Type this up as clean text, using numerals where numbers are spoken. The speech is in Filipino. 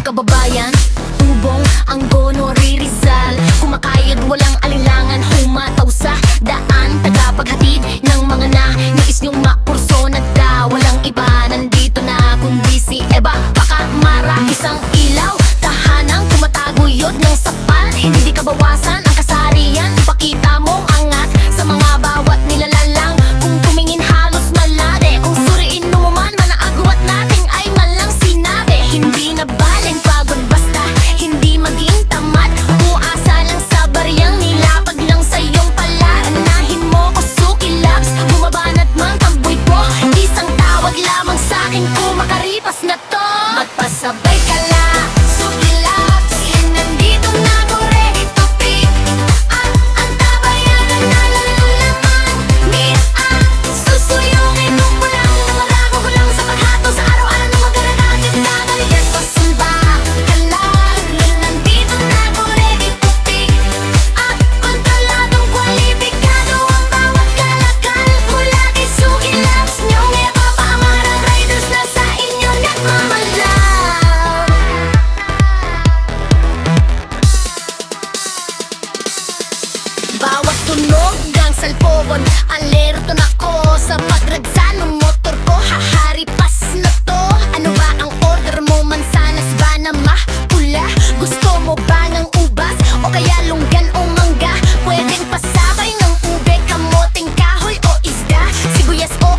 kababayan. Tubong ang Gonori Rizal, kumakayod walang alinlangan, humataw sa daan, tagapaghatid ng mga nais niyong makurso. Nagda walang iba, nandito na kundi si Eva Pakamara. Isang ilaw, tahanang tumataguyod ng sapal, hindi kabawasan ang kasarian, pakita mong angat sa mga bawat nilalalang. Kung tumingin halos malade, kung suriin mo man manaagwat natin ay malang sinabi. Hindi na baling pagod basta hindi maging tamad, uasa lang sa bariyang nilapag lang sa iyong pala. Anahin mo ko suki labs, bumabanat mang tamboy ko, isang tawag lamang sa'kin kung makaripas na to. Magpasabay ka lang, suki labs, nandito na ko ready to pick up ang tabayanan na lalalaman. Meet up, susuyungin nung pulang lumarago ko lang sa paghatol sa araw-araw ng magkaragagit na balikan ko. Sumba ka lang, nandito na ko ready to pick up, kontroladong kwalipikado ang bawat kalakal. Mula kay suki labs, niyong Eva Pakamara, riders na sa inyo nagmamalaw. Bawat tunog ng cellphone, alerto na ko sa pagragsa ng motor ko. Hahari pas na to. Ano ba ang order mo? Mansanas ba na mahula? Gusto mo ba ng ubas o kaya lunggan o mangga? Pwedeng pasabay ng ube, kamoting kahoy o isda, sibuyas o